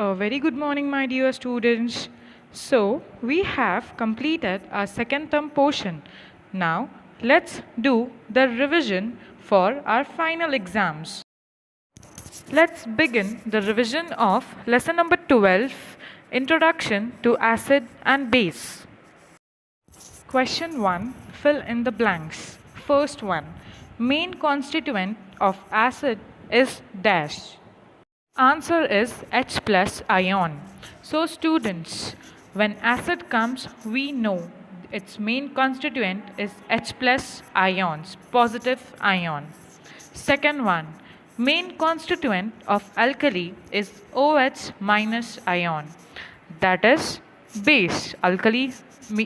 A very good morning, my dear students. So, we have completed our second term portion. Now, let's do the revision for our final exams. Let's begin the revision of lesson number 12, Introduction to Acid and Base. Question 1, fill in the blanks. First one, main constituent of acid is dash. Answer is H plus ion. So students, when acid comes, we know its main constituent is H plus ions, positive ion. Second one, main constituent of alkali is OH minus ion. That is base. Alkali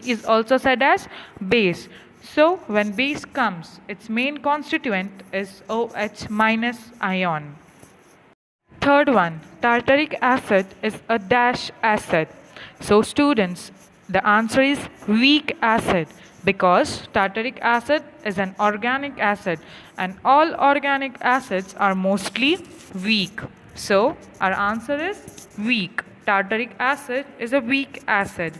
is also said as base. So when base comes, its main constituent is OH minus ion. Third one, tartaric acid is a dash acid. So students, the answer is weak acid because tartaric acid is an organic acid and all organic acids are mostly weak. So our answer is weak. Tartaric acid is a weak acid.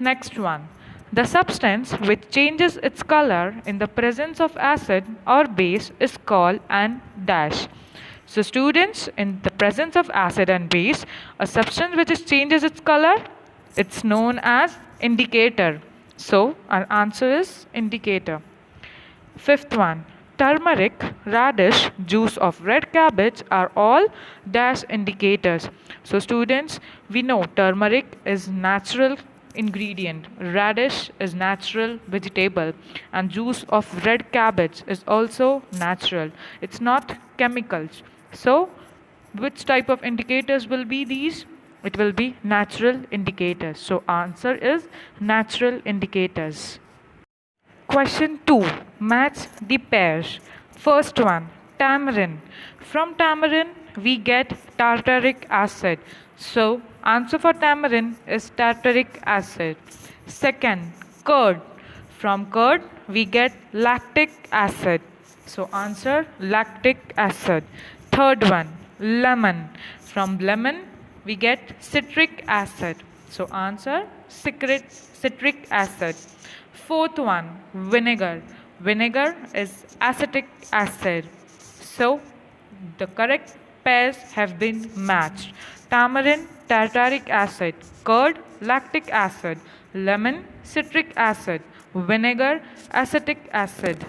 Next one, the substance which changes its color in the presence of acid or base is called an dash. So students, in the presence of acid and base, a substance which changes its color, it's known as indicator. So our answer is indicator. Fifth one, turmeric, radish, juice of red cabbage are all dash indicators. So students, we know turmeric is natural ingredient, radish is natural vegetable, and juice of red cabbage is also natural. It's not chemicals. So which type of indicators will be these? It will be natural indicators. So answer is natural indicators. Question 2. Match the pairs. First one, tamarind. From tamarind we get tartaric acid. So answer for tamarind is tartaric acid. Second, curd. From curd we get lactic acid. So answer lactic acid. Third one, lemon. From lemon we get citric acid. So answer citric acid. Fourth one, vinegar. Vinegar is acetic acid. So the correct pairs have been matched. Tamarind, tartaric acid. Curd, lactic acid. Lemon, citric acid. Vinegar, acetic acid.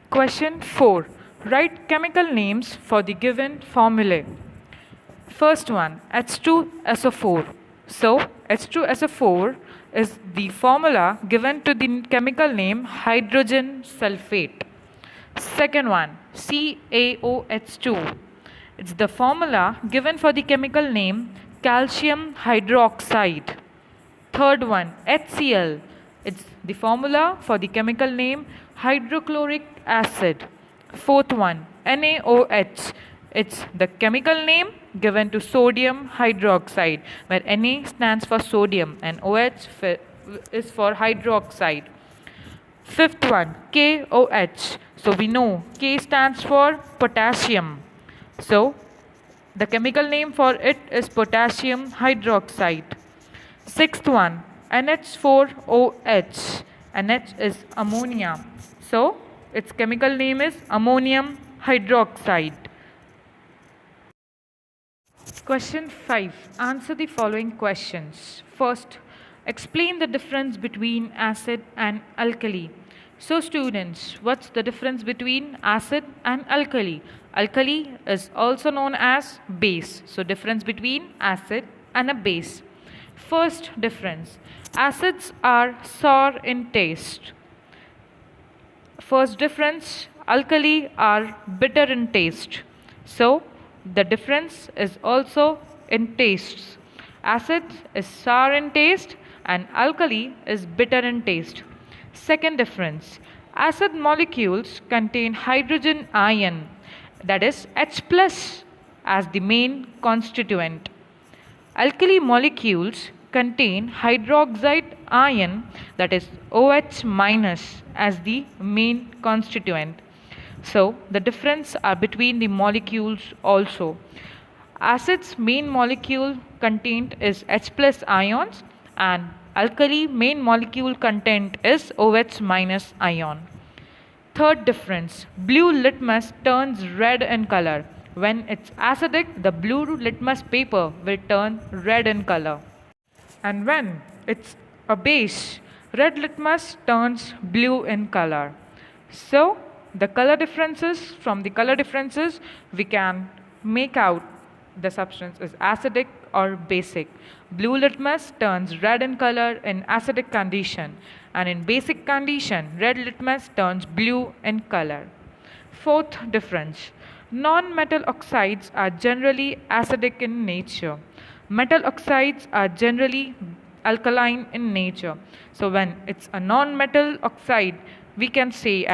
Question 4. Write chemical names for the given formulae. First one, H2SO4. So H2SO4 is the formula given to the chemical name hydrogen sulfate. Second one, CaOH2. It's the formula given for the chemical name calcium hydroxide. Third one, HCl. It's the formula for the chemical name hydrochloric acid. Fourth one, NaOH. It's the chemical name given to sodium hydroxide, where Na stands for sodium and OH is for hydroxide. Fifth one, KOH. So we know K stands for potassium. So the chemical name for it is potassium hydroxide. Sixth one, NH4OH. NH is ammonia. So its chemical name is ammonium hydroxide. Question 5. Answer the following questions. First, explain the difference between acid and alkali. So students, what's the difference between acid and alkali? Alkali is also known as base. So difference between acid and a base. First difference, acids are sour in taste. First difference, alkali are bitter in taste. So the difference is also in tastes. Acid is sour in taste and alkali is bitter in taste. Second difference, acid molecules contain hydrogen ion, that is H plus, as the main constituent. Alkali molecules contain hydroxide ion, that is OH minus, as the main constituent. So the difference are between the molecules also. Acid's main molecule content is H plus ions and alkali main molecule content is OH minus ion. Third difference, blue litmus turns red in color. When it's acidic, the blue litmus paper will turn red in color. And when it's a base, red litmus turns blue in color. So, the color differences, from the color differences, we can make out the substance is acidic or basic. Blue litmus turns red in color in acidic condition, and in basic condition, red litmus turns blue in color. Fourth difference, non-metal oxides are generally acidic in nature. Metal oxides are generally alkaline in nature. So when it's a non-metal oxide, we can say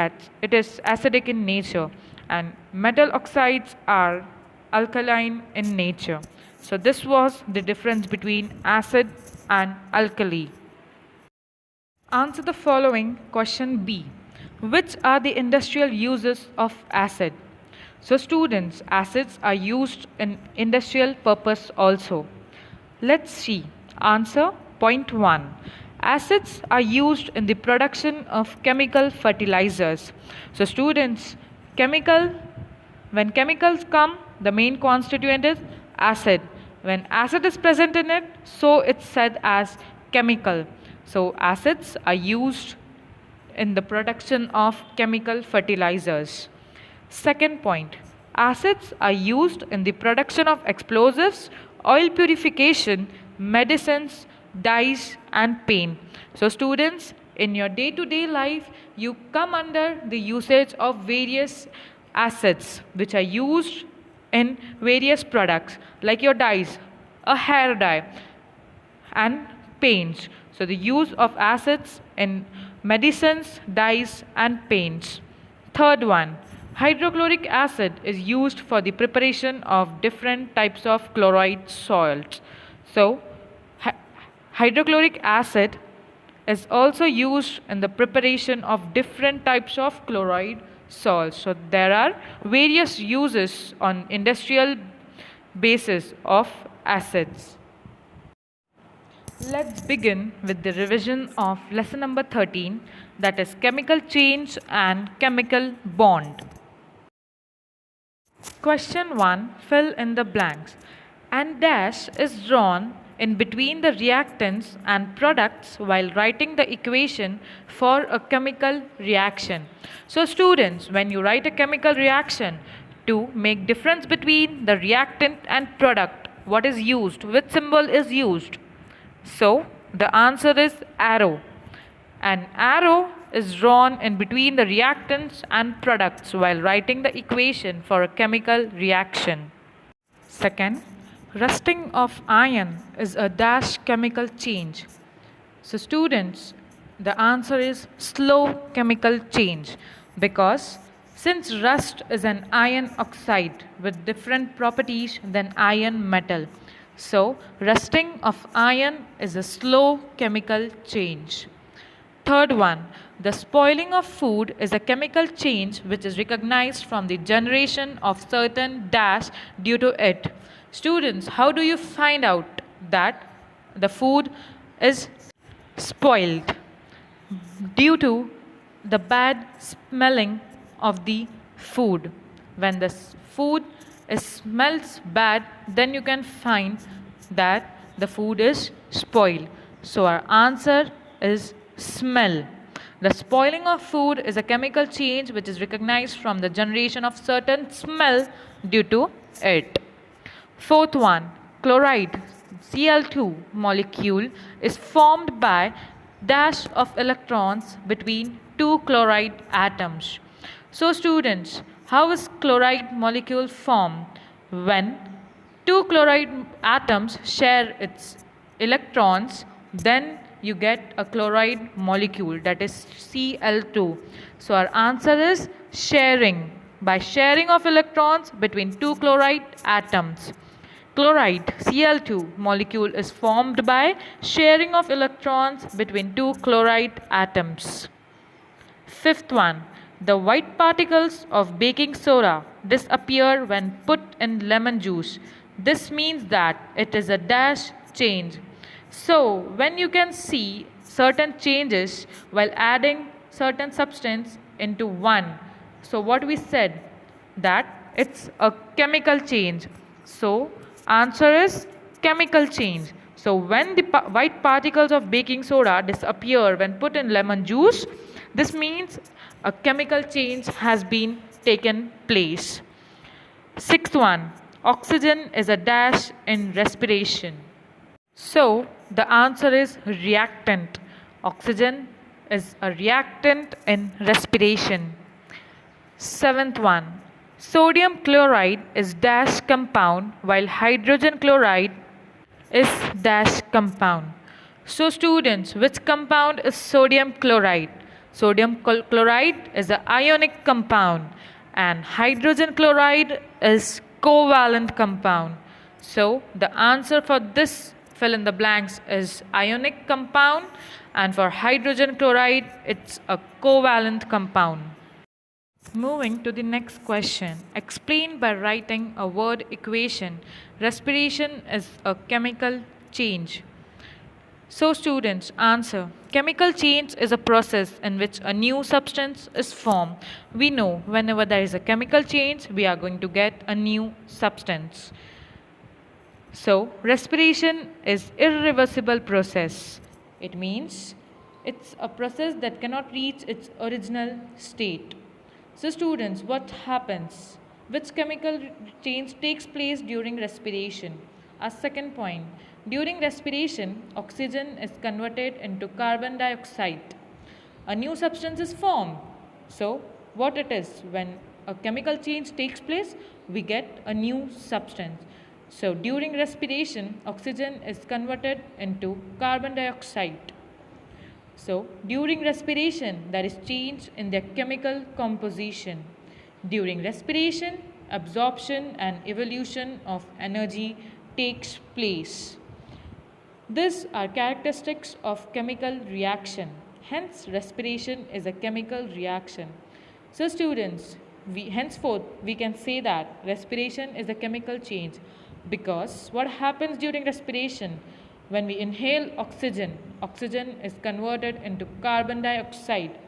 it is acidic in nature, and metal oxides are alkaline in nature. So this was the difference between acid and alkali. Answer the following question B. Which are the industrial uses of acid? So students, acids are used in industrial purpose also. Let's see. Answer point 1. Acids are used in the production of chemical fertilizers. So students, when chemicals come, the main constituent is acid. When acid is present in it, so it's said as chemical. So acids are used in the production of chemical fertilizers. Second point, acids are used in the production of explosives, oil purification, medicines, dyes and paint. So students, in your day-to-day life, you come under the usage of various acids which are used in various products like your dyes, a hair dye and paints. So the use of acids in medicines, dyes and paints. Third one, hydrochloric acid is used for the preparation of different types of chloride salts. So hydrochloric acid is also used in the preparation of different types of chloride salts. So there are various uses on industrial basis of acids. Let's begin with the revision of lesson number 13, that is chemical change and chemical bond. Question 1, fill in the blanks. And dash is drawn in between the reactants and products while writing the equation for a chemical reaction. So students, when you write a chemical reaction to make difference between the reactant and product, what is used? Which symbol is used? So the answer is arrow. An arrow is drawn in between the reactants and products while writing the equation for a chemical reaction. Second, rusting of iron is a dash chemical change. So students, the answer is slow chemical change, because since rust is an iron oxide with different properties than iron metal, so rusting of iron is a slow chemical change. Third one, the spoiling of food is a chemical change which is recognized from the generation of certain dash due to it. Students, how do you find out that the food is spoiled? Due to the bad smelling of the food. When the food smells bad, then you can find that the food is spoiled. So our answer is smell. The spoiling of food is a chemical change which is recognized from the generation of certain smell due to it. Fourth one, chloride Cl2 molecule is formed by dash of electrons between two chloride atoms. So students, how is chloride molecule formed? When two chloride atoms share its electrons, then you get a chloride molecule, that is Cl2. So our answer is sharing, by sharing of electrons between two chloride atoms. Chloride Cl2 molecule is formed by sharing of electrons between two chloride atoms. Fifth one, the white particles of baking soda disappear when put in lemon juice. This means that it is a dash change. So, when you can see certain changes while adding certain substance into one, so what we said that it's a chemical change. So, answer is chemical change. So, when the white particles of baking soda disappear when put in lemon juice, this means a chemical change has been taken place. Sixth one, oxygen is a dash in respiration. So the answer is reactant. Oxygen is a reactant in respiration. Seventh one, sodium chloride is dash compound while hydrogen chloride is dash compound. So students, which compound is sodium chloride? Sodium chloride is an ionic compound and hydrogen chloride is covalent compound. So the answer for this fill in the blanks is ionic compound, and for hydrogen chloride it's a covalent compound. Moving to the next question. Explain by writing a word equation. Respiration is a chemical change. So students, answer. Chemical change is a process in which a new substance is formed. We know whenever there is a chemical change, we are going to get a new substance. So respiration is irreversible process. It means it's a process that cannot reach its original state. So students, what happens? Which chemical change takes place during respiration? Our second point. During respiration, oxygen is converted into carbon dioxide. A new substance is formed. So, what it is? When a chemical change takes place, we get a new substance. So, during respiration, oxygen is converted into carbon dioxide. So, during respiration, there is change in their chemical composition. During respiration, absorption and evolution of energy takes place. These are characteristics of chemical reaction. Hence, respiration is a chemical reaction. So, students, henceforth we can say that respiration is a chemical change because what happens during respiration? When we inhale oxygen, oxygen is converted into carbon dioxide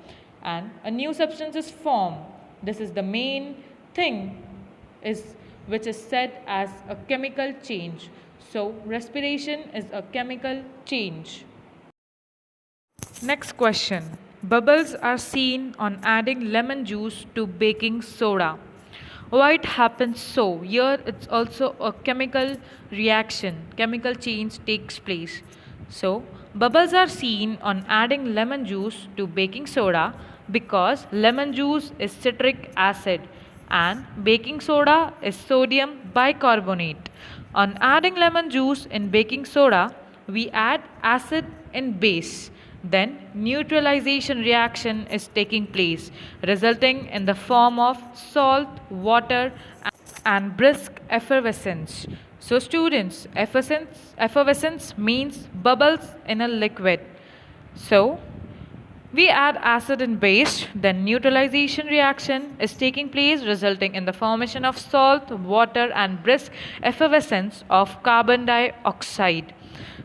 and a new substance is formed. This is the main thing which is said as a chemical change. So, respiration is a chemical change. Next question. Bubbles are seen on adding lemon juice to baking soda. Why it happens so? Here it's also a chemical reaction, chemical change takes place. So, bubbles are seen on adding lemon juice to baking soda because lemon juice is citric acid and baking soda is sodium bicarbonate. On adding lemon juice in baking soda, we add acid in base. Then neutralization reaction is taking place, resulting in the form of salt, water, and brisk effervescence. So students, effervescence means bubbles in a liquid. So we add acid and base, then neutralization reaction is taking place, resulting in the formation of salt, water, and brisk effervescence of carbon dioxide.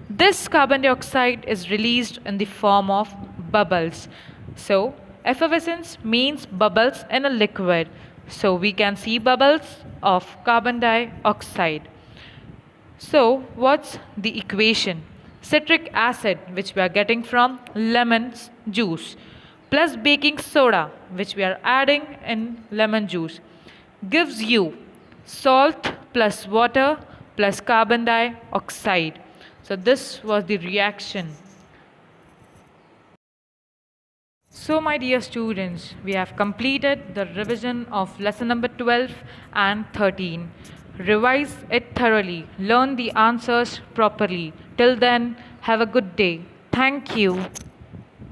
This carbon dioxide is released in the form of bubbles. So, effervescence means bubbles in a liquid. So, we can see bubbles of carbon dioxide. So, what's the equation? Citric acid, which we are getting from lemon juice, plus baking soda, which we are adding in lemon juice, gives you salt plus water plus carbon dioxide. So, this was the reaction. So, my dear students, we have completed the revision of lesson number 12 and 13. Revise it thoroughly, learn the answers properly. Till then, have a good day. Thank you.